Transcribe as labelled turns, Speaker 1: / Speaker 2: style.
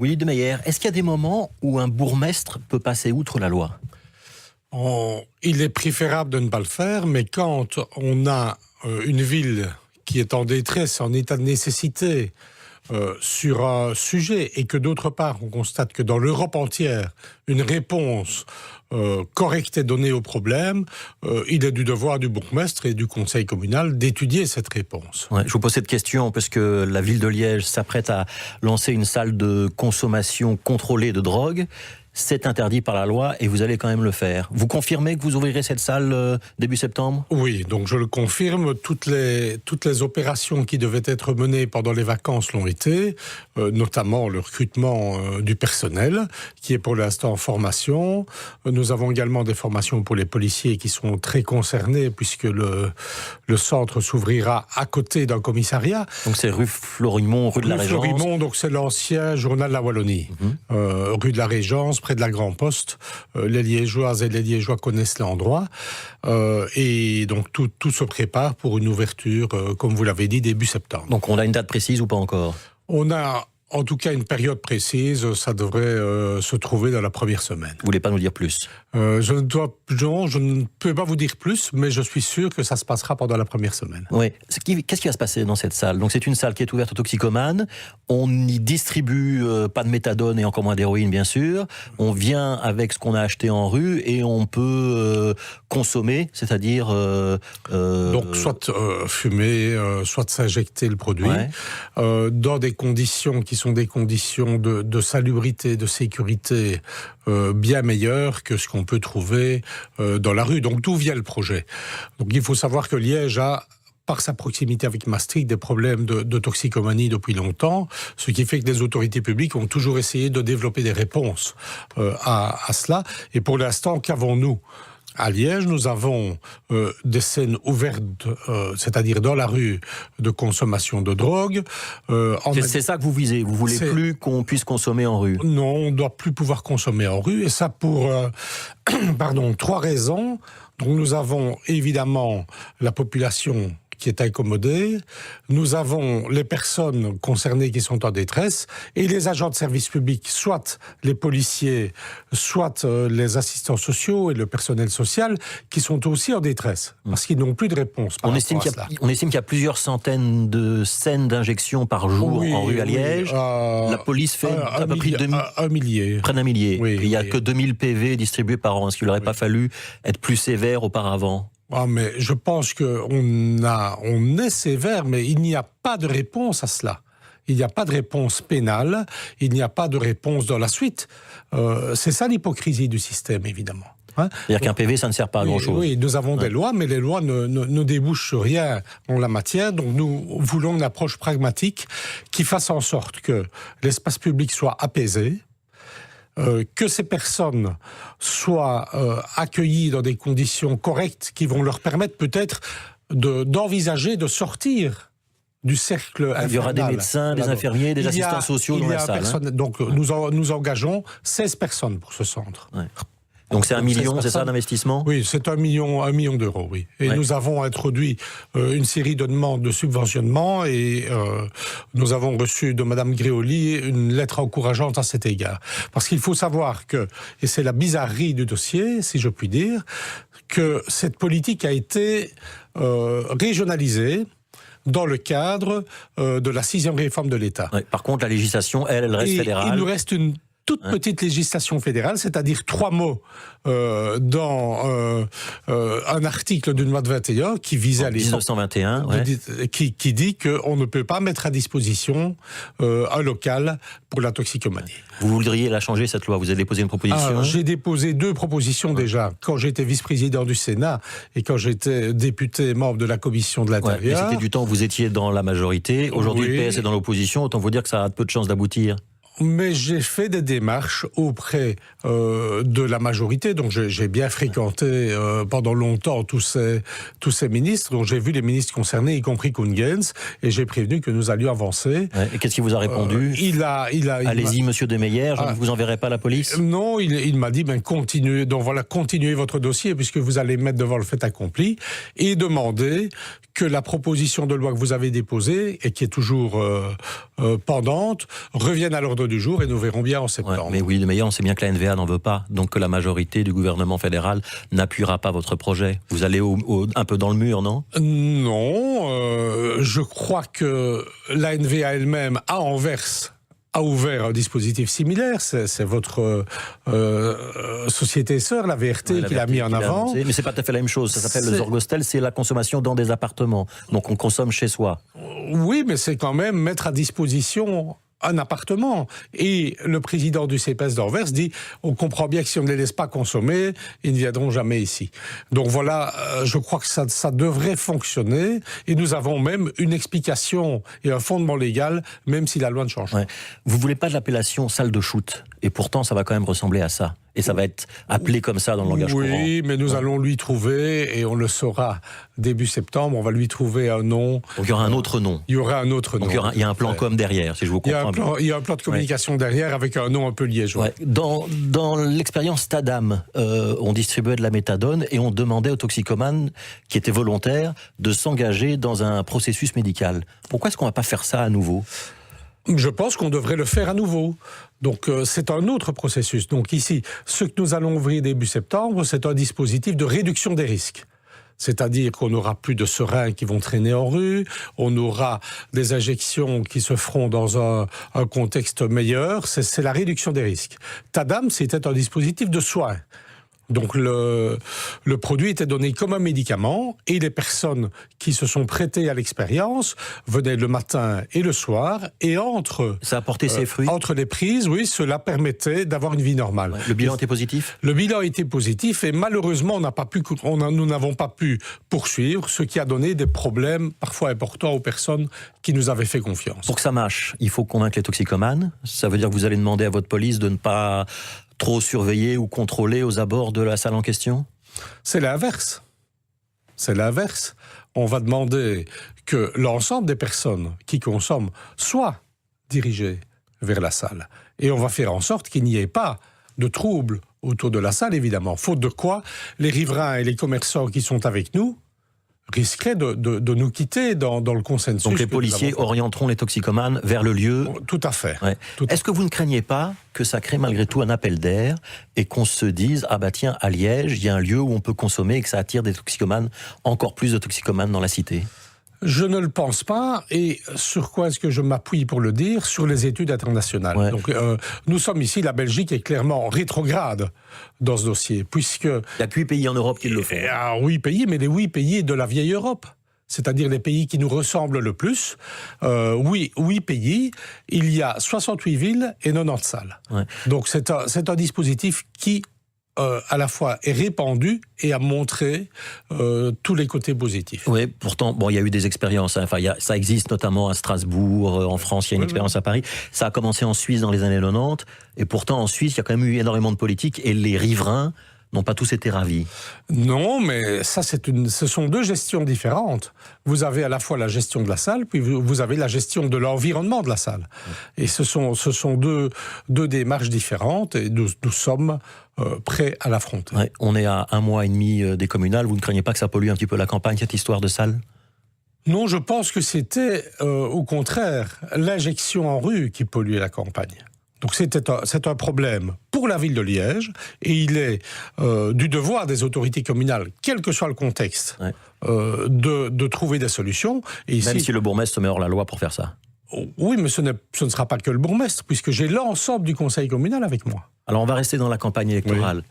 Speaker 1: Willy de Meyer, est-ce qu'il y a des moments où un bourgmestre peut passer outre la loi ?
Speaker 2: Il est préférable de ne pas le faire, mais quand on a une ville qui est en détresse, en état de nécessité sur un sujet, et que d'autre part on constate que dans l'Europe entière, une réponse correcte est donnée au problème, il est du devoir du bourgmestre et du conseil communal d'étudier cette réponse.
Speaker 1: Ouais, je vous pose cette question parce que la ville de Liège s'apprête à lancer une salle de consommation contrôlée de drogue. C'est interdit par la loi et vous allez quand même le faire. Vous confirmez que vous ouvrirez cette salle début septembre ?
Speaker 2: Oui, donc je le confirme. Toutes les opérations qui devaient être menées pendant les vacances l'ont été, notamment le recrutement du personnel, qui est pour l'instant en formation. Nous avons également des formations pour les policiers qui sont très concernés, puisque le centre s'ouvrira à côté d'un commissariat.
Speaker 1: Donc c'est rue Florimond, rue de la Régence.
Speaker 2: Rue Florimond, donc c'est l'ancien journal de la Wallonie. Rue de la Régence, près de la Grand Poste. Les Liégeoises et les Liégeois connaissent l'endroit. Et donc tout se prépare pour une ouverture, comme vous l'avez dit, début septembre.
Speaker 1: Donc on a une date précise ou pas encore ?
Speaker 2: On a en tout cas une période précise, ça devrait se trouver dans la première semaine.
Speaker 1: Vous voulez pas nous dire plus ?
Speaker 2: Je ne peux pas vous dire plus, mais je suis sûr que ça se passera pendant la première semaine.
Speaker 1: Oui. Qu'est-ce qui va se passer dans cette salle ? Donc c'est une salle qui est ouverte aux toxicomanes. On y distribue pas de méthadone et encore moins d'héroïne, bien sûr. On vient avec ce qu'on a acheté en rue et on peut consommer, c'est-à-dire...
Speaker 2: Donc soit fumer, soit s'injecter le produit, dans des conditions qui sont des conditions de salubrité, de sécurité bien meilleures que ce qu'on peut trouver dans la rue. Donc d'où vient le projet ? Donc il faut savoir que Liège a, par sa proximité avec Maastricht, des problèmes de toxicomanie depuis longtemps, ce qui fait que les autorités publiques ont toujours essayé de développer des réponses à cela. Et pour l'instant, qu'avons-nous ? À Liège, nous avons des scènes ouvertes, c'est-à-dire dans la rue, de consommation de drogue.
Speaker 1: C'est ça que vous visez ? Vous voulez plus qu'on puisse consommer en rue ?
Speaker 2: Non, on ne doit plus pouvoir consommer en rue, et ça pour 3 raisons. Donc nous avons évidemment la population qui est incommodée, nous avons les personnes concernées qui sont en détresse, et les agents de service public, soit les policiers, soit les assistants sociaux et le personnel social, qui sont aussi en détresse, parce qu'ils n'ont plus de réponse.
Speaker 1: On estime qu'il y a plusieurs centaines de scènes d'injection par jour en rue à Liège. La police fait à peu près
Speaker 2: un millier.
Speaker 1: Près d'un millier.
Speaker 2: Oui,
Speaker 1: il n'y a que 2000 PV distribués par an. Est-ce qu'il n'aurait pas fallu être plus sévère auparavant ?
Speaker 2: Mais je pense qu'on est sévère, mais il n'y a pas de réponse à cela. Il n'y a pas de réponse pénale, il n'y a pas de réponse dans la suite. C'est ça l'hypocrisie du système, évidemment.
Speaker 1: C'est-à-dire qu'un PV, ça ne sert pas à grand-chose.
Speaker 2: Oui, nous avons des lois, mais les lois ne débouchent sur rien en la matière. Donc nous voulons une approche pragmatique qui fasse en sorte que l'espace public soit apaisé, que ces personnes soient accueillies dans des conditions correctes qui vont leur permettre peut-être d'envisager de sortir du cercle infernal.
Speaker 1: Il y aura des médecins, des infirmiers, des assistants sociaux dans la salle.
Speaker 2: Donc nous engageons 16 personnes pour ce centre.
Speaker 1: Ouais. Donc c'est 1 million, c'est ça, d'investissement ?
Speaker 2: Oui, c'est 1 million d'euros, oui. Et nous avons introduit une série de demandes de subventionnement et nous avons reçu de Madame Gréoli une lettre encourageante à cet égard. Parce qu'il faut savoir que, et c'est la bizarrerie du dossier, si je puis dire, que cette politique a été régionalisée dans le cadre de la 6e réforme de l'État.
Speaker 1: Ouais, par contre, la législation, elle reste fédérale.
Speaker 2: Il nous reste une toute petite législation fédérale, c'est-à-dire 3 mots dans un article d'une loi de 21 qui visait à
Speaker 1: 1921,
Speaker 2: qui dit qu'on ne peut pas mettre à disposition un local pour la toxicomanie.
Speaker 1: Vous voudriez la changer, cette loi ? Vous avez déposé une proposition ?
Speaker 2: J'ai déposé 2 propositions déjà, quand j'étais vice-président du Sénat et quand j'étais député membre de la commission de l'Intérieur.
Speaker 1: C'était du temps où vous étiez dans la majorité. Aujourd'hui, le PS est dans l'opposition. Autant vous dire que ça a peu de chances d'aboutir.
Speaker 2: Mais j'ai fait des démarches auprès de la majorité, donc j'ai bien fréquenté pendant longtemps tous ces ministres, donc j'ai vu les ministres concernés, y compris Koen-Gens, et j'ai prévenu que nous allions avancer.
Speaker 1: Et qu'est-ce qu'il vous a répondu ? Allez-y, monsieur de Meyer, je ne vous enverrai pas la police ?
Speaker 2: Non, il m'a dit, continuez votre dossier, puisque vous allez mettre devant le fait accompli, et demander que la proposition de loi que vous avez déposée, et qui est toujours pendante, revienne à l'ordre l'ordre du jour et nous verrons bien en septembre.
Speaker 1: Ouais, mais oui, mais on sait bien que la NVA n'en veut pas, donc que la majorité du gouvernement fédéral n'appuiera pas votre projet. Vous allez un peu dans le mur, non?
Speaker 2: Non, je crois que la NVA elle-même, à Anvers, a ouvert un dispositif similaire. C'est votre société sœur, la VRT, qui l'a mis en avant.
Speaker 1: Mais c'est pas tout à fait la même chose. Ça s'appelle le Zorgostel, c'est la consommation dans des appartements. Donc on consomme chez soi.
Speaker 2: Oui, mais c'est quand même mettre à disposition un appartement. Et le président du CPS d'Anvers dit, on comprend bien que si on ne les laisse pas consommer, ils ne viendront jamais ici. Donc voilà, je crois que ça devrait fonctionner. Et nous avons même une explication et un fondement légal, même si la loi ne change pas.
Speaker 1: Ouais. Vous voulez pas de l'appellation salle de shoot. Et pourtant, ça va quand même ressembler à ça. Et ça va être appelé comme ça dans le langage courant.
Speaker 2: Oui, mais nous allons lui trouver, et on le saura début septembre, on va lui trouver un nom.
Speaker 1: Donc il y aura un autre nom.
Speaker 2: Il y aura un autre nom.
Speaker 1: Donc il y a un plan com derrière, si je vous comprends bien.
Speaker 2: Il y a un plan de communication derrière avec un nom un peu liégeois.
Speaker 1: Ouais. Dans l'expérience Tadam, on distribuait de la méthadone et on demandait aux toxicomanes qui étaient volontaires de s'engager dans un processus médical. Pourquoi est-ce qu'on ne va pas faire ça à nouveau ?
Speaker 2: Je pense qu'on devrait le faire à nouveau. Donc c'est un autre processus. Donc ici, ce que nous allons ouvrir début septembre, c'est un dispositif de réduction des risques. C'est-à-dire qu'on n'aura plus de seringues qui vont traîner en rue, on aura des injections qui se feront dans un contexte meilleur, c'est la réduction des risques. Tadam, c'était un dispositif de soins. Donc le produit était donné comme un médicament et les personnes qui se sont prêtées à l'expérience venaient le matin et le soir et
Speaker 1: ça a porté ses fruits.
Speaker 2: Entre les prises, oui, cela permettait d'avoir une vie normale.
Speaker 1: Ouais. Le bilan était positif ?
Speaker 2: Le bilan était positif et malheureusement nous n'avons pas pu poursuivre, ce qui a donné des problèmes parfois importants aux personnes qui nous avaient fait confiance.
Speaker 1: Pour que ça marche, il faut convaincre les toxicomanes. Ça veut dire que vous allez demander à votre police de ne pas trop surveiller ou contrôler aux abords de la salle en question ?
Speaker 2: C'est l'inverse. C'est l'inverse. On va demander que l'ensemble des personnes qui consomment soient dirigées vers la salle. Et on va faire en sorte qu'il n'y ait pas de troubles autour de la salle, évidemment. Faute de quoi, les riverains et les commerçants qui sont avec nous risqueraient de nous quitter dans le consensus.
Speaker 1: Donc les policiers orienteront les toxicomanes vers le lieu.
Speaker 2: Tout à fait.
Speaker 1: Ouais. Est-ce que vous ne craignez pas que ça crée malgré tout un appel d'air et qu'on se dise « Ah bah tiens, à Liège, il y a un lieu où on peut consommer et que ça attire des toxicomanes, encore plus de toxicomanes dans la cité » ?
Speaker 2: Je ne le pense pas. Et sur quoi est-ce que je m'appuie pour le dire ? Sur les études internationales. Ouais. Donc, nous sommes ici, la Belgique est clairement rétrograde dans ce dossier, puisque... Il
Speaker 1: n'y a que 8 pays en Europe qui le font.
Speaker 2: 8 pays, mais les 8 pays de la vieille Europe. C'est-à-dire les pays qui nous ressemblent le plus. 8 pays, il y a 68 villes et 90 salles. Ouais. Donc c'est un dispositif qui... à la fois est répandu et a montré tous les côtés positifs.
Speaker 1: Oui, pourtant, il y a eu des expériences. Hein. Enfin, ça existe notamment à Strasbourg, en France, il y a une expérience à Paris. Ça a commencé en Suisse dans les années 90, et pourtant en Suisse, il y a quand même eu énormément de politique, et les riverains n'ont pas tous été ravis. Non,
Speaker 2: mais ça, ce sont deux gestions différentes. Vous avez à la fois la gestion de la salle, puis vous avez la gestion de l'environnement de la salle. Et ce sont deux démarches différentes, et nous sommes prêts à l'affronter. Ouais,
Speaker 1: on est à 1 mois et demi des communales. Vous ne craignez pas que ça pollue un petit peu la campagne, cette histoire de salle ?
Speaker 2: Non, je pense que c'était, au contraire, l'injection en rue qui polluait la campagne. Donc c'est un problème pour la ville de Liège, et il est du devoir des autorités communales, quel que soit le contexte, de trouver des solutions. Et ici,
Speaker 1: même si le bourgmestre se met hors la loi pour faire ça.
Speaker 2: Oui, mais ce ne sera pas que le bourgmestre, puisque j'ai l'ensemble du conseil communal avec moi.
Speaker 1: Alors on va rester dans la campagne électorale. Oui.